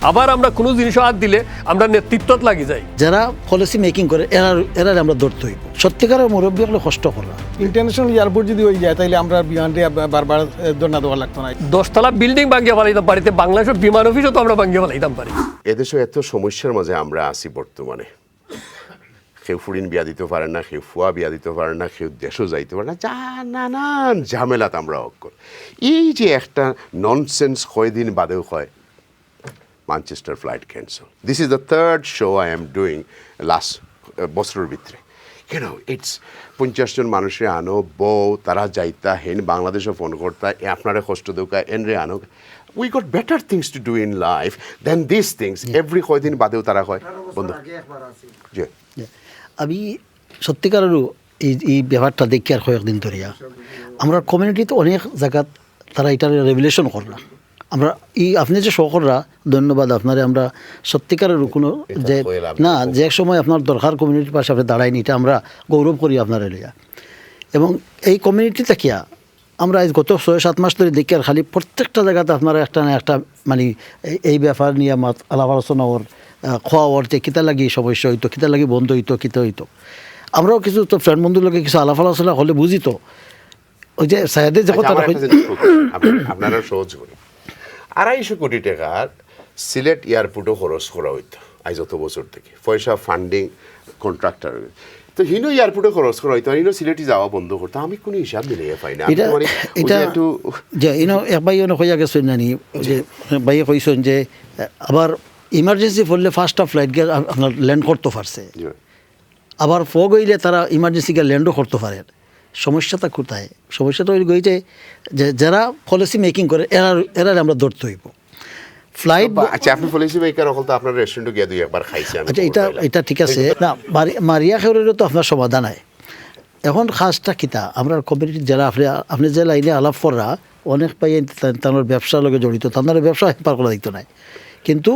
আবার আমরা কোনো জিনিসও হাত দিলে আমরা নেতৃত্বত লাগি যাই। যারা পলিসি মেকিং করে এরা আমরা ধরতে হইব। সত্যিকারের মুরব্বী হলে কষ্ট করা। ইন্টারন্যাশনাল এয়ারপোর্ট যদি হয়ে যায় তাহলে আমরা বিমানটি বারবার ধর্ণা দেওয়া লাগতো না। 10 তলা বিল্ডিং ভাঙিয়ে ফেলাইতাম পারিতে, বাংলাদেশের বিমান অফিসও তো আমরা ভাঙিয়ে ফেলাইতাম পারি। এদেশে এত সমস্যার মাঝে আমরা আছি বর্তমানে। কেউ ফুরিন বিয়া দিতে পারে না, কেউ ফুয়া বিয়া দিতে পারে না, কেউ দেশও যাইতে পারে না, যা নানান ঝামেলাত আমরা অক্ষর। এই যে একটা ননসেন্স কয়দিন বাদেও হয় Manchester flight cancel. This is the third show I am doing last বছরের ভিতরে। কেন ইটস 50 জন মানুষের আনো বউ, তারা যাইতা হেন বাংলাদেশে ফোন করতা, আপনারা কষ্ট দৌকা এনরে আনো। We got better things to do in life than this things. Every কয়দিন বাদেও তারা হয় বন্ধু। জি, আমি সত্যিকারেরও এই ব্যাপারটা দেখি আর কয়েকদিন ধরিয়া আমরা কমিউনিটিতে অনেক জায়গাত তারা এটার রেগুলেশন করলাম। আমরা এই আপনি যে শখররা ধন্যবাদ আপনারে। আমরা সত্যিকারের কোনো যে না যে এক সময় আপনার দরকার কমিউনিটির পাশে আপনি দাঁড়ায়নি, এটা আমরা গৌরব করি আপনার এলিয়া। এবং এই কমিউনিটি থাকিয়া আমরা গত 6-7 মাস ধরে দেখি আর খালি প্রত্যেকটা জায়গাতে আপনারা একটা না একটা মানে এই ব্যাপার নিয়ে আলাপ আলোচনা ওর খাওয়া ওরতে কিতা লাগি সমস্যা হইতো, কিতা লাগি বন্ধ হইতো, কিতা হইতো। আমরাও কিছু তো ফ্রেন্ড বন্ধুর লোকে কিছু আলাপ আলোচনা হলে বুঝি তো ওই যে সাহেদের যে কথা আপনারা সহজ করি 250 কোটি টাকার সিলেট এয়ারপোর্টও খরচ করা হইতো আজ যত বছর থেকে পয়সা ফান্ডিং কন্ট্রাক্টর। তো হিনো এয়ারপোর্টে খরচ করা হইতো, হিনো সিলেটে যাওয়া বন্ধ করতো। আমি কোনো হিসাব মিলিয়ে পাই না। এটা একটু যে ইনো এক ভাই হইয়া গেছেন জানি যে ভাইয়ে কইছেন যে আবার ইমার্জেন্সি পড়লে ফার্স্ট অফ ফ্লাইট গিয়ে আপনার ল্যান্ড করতে পারছে, আবার ফগ হইলে তারা ইমার্জেন্সি গিয়ে ল্যান্ডও করতে পারে। সমস্যাটা কোথায়? সমস্যাটা ওই গইছে যে যারা পলিসি মেকিং করে এরা আমরা ধরতে হইব। ফ্লাইট আচ্ছা, আপনি পলিসি মেকার হল তো আপনার রেস্টুরেন্টে গিয়ে দুই একবার খাইছি আমি। আচ্ছা, এটা ঠিক আছে না, মারিয়া খেউরেরও তো আপনার সমাধান নাই। এখন খাসটা কিতা আমরা কমিউনিটি যারা আপনি যে লাইনে আলাপ করা অনেক পাই তাদের ব্যবসার লগে জড়িত, তাদের ব্যবসা পার করা দিত নাই। কিন্তু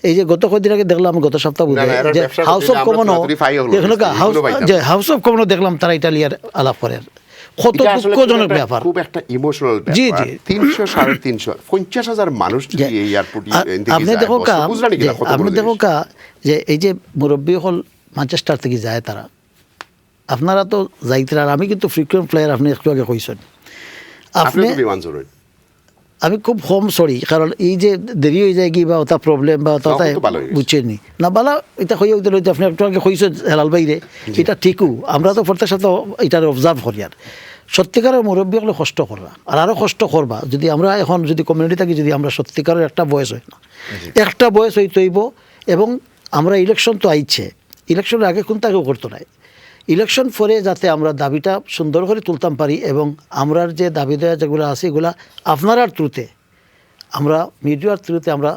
এই যে গত কয়েকদিন আগে দেখলাম, গত সপ্তাহ বুঝে যে হাউস অফ কমনও হাউস অফ কমনও দেখলাম তারা ইটালিয়ার আলাপ করেন। কত দুঃখজনক ব্যাপার, খুব একটা ইমোশনাল ব্যাপার। জি জি, 300-350 মানুষ এই এয়ারপোর্টে আপনি দেখো কা যে এই যে মুরব্বী হল ম্যানচেস্টার থেকে যায় তারা, আপনারা তো যাইতে। আর আমি কিন্তু ফ্রিকুয়েন্ট ফ্লায়ার, আপনি একটু আগে কইছেন। আপনি আমি খুব কম সরি, কারণ এই যে দেরি হয়ে যায় কি বা ওটা প্রবলেম বা ওটা বুঝছেন নি না বালা এটা হয়ে উঠতে লইতে আপনি একটু আগে কইছেন হেলাল বাইরে, এটা ঠিকও। আমরা তো প্রত্যেক সাথে এটার অবজার্ভ করি। আর সত্যিকারের মুরব্বী হলে কষ্ট করবা আর আরও কষ্ট করবা যদি আমরা এখন যদি কমিউনিটি থাকি, যদি আমরা সত্যিকারের একটা বয়স হয় না, একটা বয়স হইতে হইব। এবং আমরা ইলেকশন তো আইছে, ইলেকশনের আগে কোন তাকেও করতো নাই। ইলেকশন পরে যাতে আমরা দাবিটা সুন্দর করে তুলতাম পারি এবং আমরার যে দাবি দেওয়া যেগুলো আছে এগুলা আপনার থ্রুতে, আমরা মিডিয়ার থ্রুতে আমরা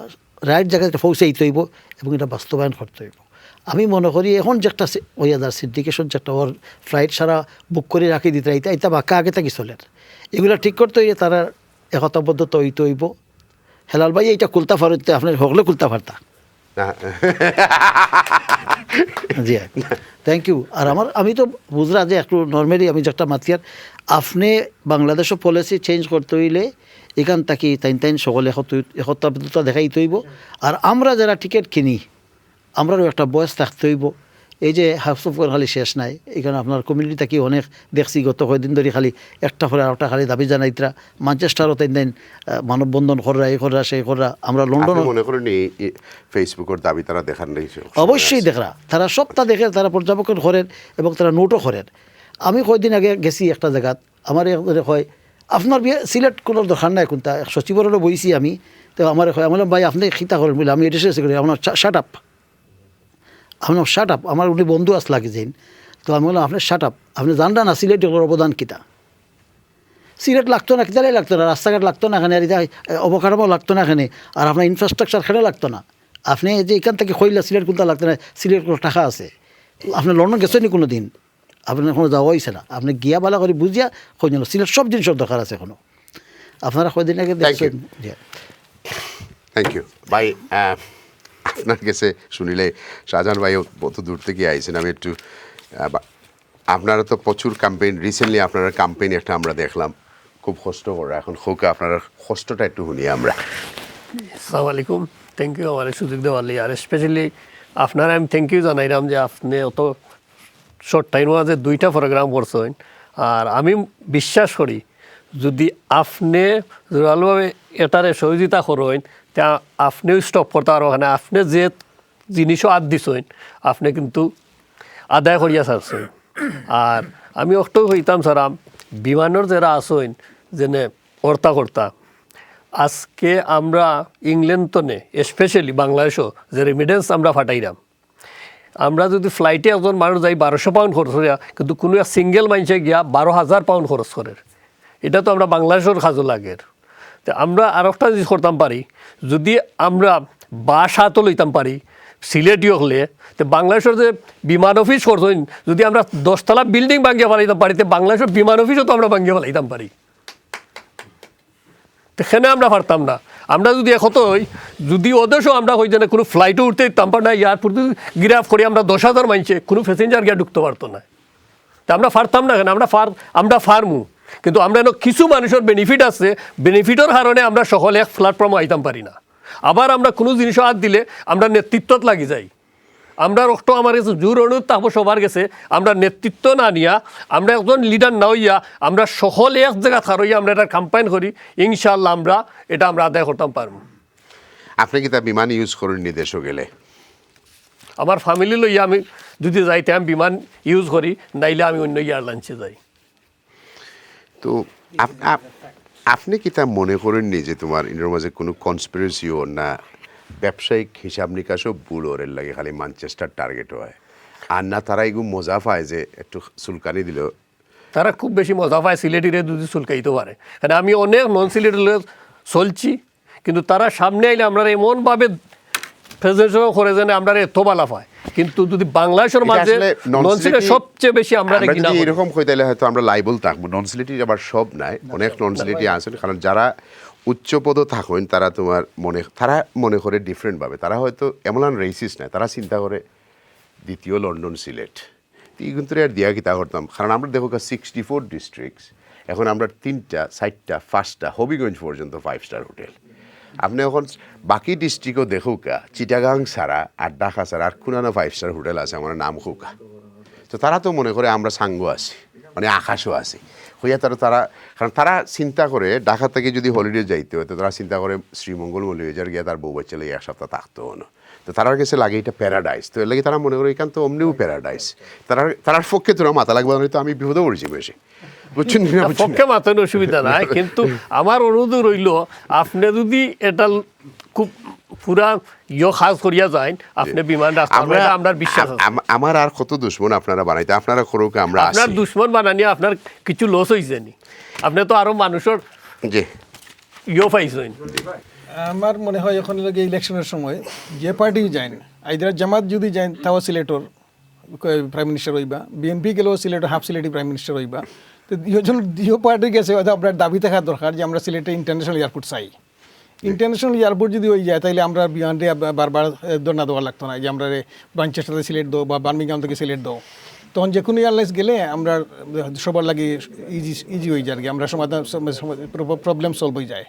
রাইট জায়গায় পৌঁছাইতে হইব এবং এটা বাস্তবায়ন করতে হইব। আমি মনে করি এখন যে একটা ওয়াদার সিন্ডিকেশন যে একটা ওর ফ্লাইট সারা বুক করে রাখি দিতে এটা বাক্কা আগে থাকি চলেন, এগুলো ঠিক করতে হইলে তারা একতাবদ্ধতা হইতে হইব। হেলাল ভাই এইটা খুলতে পারতে আপনার হকলে খুলতে পারতা। জি থ্যাংক ইউ। আর আমি তো বুঝলা যে একটু নর্মালি আমি যেটা মাতিয়ার, আপনি বাংলাদেশও পলিসি চেঞ্জ করতে হইলে এখান থাকি তাইন সকলে একতাবদ্ধতা দেখাইতে হইব। আর আমরা যারা টিকিট কিনি আমরাও একটা বয়স থাকতে হইব। এই যে হাউস অফ খালি শেষ নাই, এখানে আপনার কমিউনিটি থাকি অনেক দেখছি গত কয়েকদিন ধরে খালি একটা করে আরেকটা খালি দাবি জানাইতরা। ম্যানচেস্টারও তাই দেন মানববন্ধন করা, এই করা সেই করা। আমরা লন্ডন মনে করেন ফেসবুকের দাবি তারা দেখার নেই, অবশ্যই দেখরা তারা সবটা দেখে, তারা পর্যবেক্ষণ করেন এবং তারা নোটও করেন। আমি কয়েকদিন আগে গেছি একটা জায়গাত, আমার হয় আপনার বিয়ে সিলেক্ট কোনো দরকার নাই কোনটা সচিবেরও বইছি আমি। তো আমার হয় আমার ভাই আপনি খিতা করেন বলে আমি এটা করি আপনার শাট আপ, আপনার শাট আপ। আমার উনি বন্ধু আস লাগে যেন, তো আমি বললাম আপনার শাট আপ, আপনি জানটা না সিলেটের অবদান কিতা। সিলেট লাগতো না, কিতারাই লাগতো না, রাস্তাঘাট লাগতো না এখানে, আর অবকাঠামো লাগতো না এখানে, আর আপনার ইনফ্রাস্ট্রাকচার খেলে লাগতো না। আপনি যে এখান থেকে কইলা সিলেট কোনটা লাগতো না, সিলেট কোনো টাকা আছে। আপনি লন্ডন গেছেন কোনো দিন, আপনার কোনো যাওয়া হয়েছে না, আপনি গিয়া বালা করে বুঝিয়া কই জানো সিলেট সব জিনিসের দরকার আছে এখনো। আপনারা কয়দিন আগে দেখছেন। থ্যাংক ইউ ভাই। আপনার কাছে শুনিলে শাহজাহান ভাইও কত দূর থেকে আইছেন। আমি একটু আপনারা তো প্রচুর ক্যাম্পেইন, রিসেন্টলি আপনারা ক্যাম্পেইন একটা আমরা দেখলাম, খুব কষ্ট করে। এখন হোক আপনারা কষ্টটা একটু শুনি আমরা। আসসালামু আলাইকুম। থ্যাংক ইউ আমার এই সুযোগ দেওয়ার আর স্পেশালি আপনার আমি থ্যাংক ইউ জানাইলাম যে আপনি অত শর্ট টাইমের মাঝে 2টা প্রোগ্রাম করছেন। আর আমি বিশ্বাস করি যদি আপনি জোরালোভাবে এটারে সহযোগিতা করেন তা আপনিও স্টপ করতে পারবেন। ওখানে আপনি যে জিনিসও আদ দিছেন আপনি কিন্তু আদায় করিয়া ছাড়ছেন। আর আমি অত হইতাম সারাম বিমানের যারা আসেন যেনে কর্তা আজকে আমরা ইংল্যান্ড তো নে স্পেশালি বাংলাদেশও যে রেমিডেন্স আমরা ফাটাইলাম, আমরা যদি ফ্লাইটে একজন মানুষ যাই 1200 পাউন্ড খরচ করে, কিন্তু কোনো এক সিঙ্গেল মানুষে গিয়া 12,000 পাউন্ড খরচ করে। এটা তো আমরা বাংলাদেশের কাজও লাগের। তো আমরা আর একটা জিনিস করতাম পারি, যদি আমরা বাসাতো লইতাম পারি সিলেটিও হলে, তো বাংলাদেশের যে বিমান অফিস করছেন যদি আমরা 10 তলা বিল্ডিং ভাঙিয়ে ফেলাইতাম পারি, তো বাংলাদেশের বিমান অফিসও তো আমরা ভাঙিয়ে ফেলাইতাম পারি। সেখানে আমরা পারতাম না। আমরা যদি এখন হই, যদি ওদেশও আমরা হই যেন কোনো ফ্লাইটও উঠতে দিতাম না, এয়ারপোর্টে গিরাফ করি আমরা 10,000 মানছে কোনো প্যাসেঞ্জার গিয়ে ঢুকতে পারতো না। তা আমরা পারতাম না কেন? আমরা ফার্মু, কিন্তু আমরা কিছু মানুষের বেনিফিট আছে, বেনিফিটের কারণে আমরা সকলে এক প্ল্যাটফর্মে আইতাম পারি না। আবার আমরা কোনো জিনিসও হাত দিলে আমরা নেতৃত্বত লাগি যাই। আমরা রক্ত আমার কাছে জোর অনুরোধ থাকবো সবার গেছে, আমরা নেতৃত্ব না নিয়া, আমরা একজন লিডার না হইয়া, আমরা সকলে এক জায়গা থারইয়া আমরা এটা ক্যাম্পেইন করি, ইনশাআল্লাহ আমরা আদায় করতাম পারবো। আপনি কি তা বিমান ইউজ করেন দেশও গেলে? আমার ফ্যামিলি লইয়া আমি যদি যাইতে আমি বিমান ইউজ করি, নাইলে আমি অন্য এয়ারলাইন্সে যাই। তো আপনি কি তা মনে করেননি যে তোমার ইন্ডিয়ার মাঝে কোনো কনস্পিরেসিও না ব্যবসায়িক হিসাব নিকাশও ভুল ওরের লাগে খালি ম্যানচেস্টার টার্গেট হয়, আর না তারা এগুলো মজা পায় যে একটু চুলকানি দিল? তারা খুব বেশি মজা পায় সিলেটিরে যদি চুলকাইতে পারে। কারণ আমি অনেক নন সিলেটিরে চলছি, কিন্তু তারা সামনে আইলে আমরা এমনভাবে প্রেজেন্টেশন করে যেন আমরা এত বালা পায়। কিন্তু যদি বাংলাদেশের মাঝে নন সিলেট সবচেয়ে বেশি আমরা যদি এরকম কই তাহলে হয়তো আমরা লাইবল থাকবো। নন সিলেটি আবার সব নাই, অনেক নন সিলেটি আছেন, কারণ যারা উচ্চপদ থাকেন তারা তোমার তারা মনে করে ডিফারেন্টভাবে, তারা হয়তো এমন রেসিস্ট নাই, তারা চিন্তা করে দ্বিতীয় লন্ডন সিলেট এই কিন্তু আর দিয়া কিতা করতাম। কারণ আমরা দেখো 64 ডিস্ট্রিক্টস, এখন আমরা 3টা 4টা 5টা হবিগঞ্জ পর্যন্ত 5 স্টার হোটেল। আপনি এখন বাকি ডিস্ট্রিক্টও দেখো চিটাগাং ছাড়া আর ঢাকা ছাড়া আর কোন 5 স্টার হোটেল আছে আমার নাম হোকা। তো তারা তো মনে করে আমরা সাঙ্গ আছি, মানে আকাশও আছি হইয়া তারা কারণ তারা চিন্তা করে ঢাকা থেকে যদি হলিডে যাইতে হয় তো তারা চিন্তা করে শ্রীমঙ্গল মল্লিবাজার গিয়ে তার বউ বাচ্চা লেগে 1 সপ্তাহ থাকতো না। তো তার কাছে লাগে এটা প্যারাডাইস, তো এর লাগে তারা মনে করে এখান তো অমনিও প্যারাডাইস। তারার পক্ষে তোরা মাথা লাগবে না, তো আমি বিপদে পড়েছি বেশি, বুঝছেন? পক্ষে মাথার অসুবিধা নাই, কিন্তু আমার অনুরোধ রইল আপনি যদি এটা খুব পুরা খাস করিয়া যায় আপনি বিমান রাস্তা আমরা বিশ্বাস আমার আর কত দুশ্মন আপনারা বানাইতে, আপনারা করুক, আমরা আপনার দুশ্মন বানানি আপনার কিছু লস হয়েছে নি, আপনি তো আরো মানুষের জি পাইছেন। আমার মনে হয় এখন লাগে ইলেকশনের সময় যে পার্টি যায় আইদার জামাত যদি যায় তাও সিলেটর প্রাইম মিনিস্টার হইবা, বিএনপি গেলেও সিলেটের হাফ সিলেটি প্রাইম মিনিস্টার হইবা। তো দুই পার্টি গেছে হয়তো আপনার দাবি থাকা দরকার যে আমরা সিলেটে ইন্টারন্যাশনাল এয়ারপোর্ট চাই। ইন্টারন্যাশনাল এয়ারপোর্ট যদি হয়ে যায় তাহলে আমরা বিমানরে বারবার ধর্ণা দেওয়া লাগতো না যে আমরা ম্যানচেস্টার থেকে সিলেট দাও বা বার্মিংহাম থেকে সিলেট দাও। তখন যে কোনো এয়ারলাইন্স গেলে আমরা সবার লাগে ইজি হয়ে যায় আর কি, আমরা সমাধান প্রবলেম সলভ হয়ে যায়।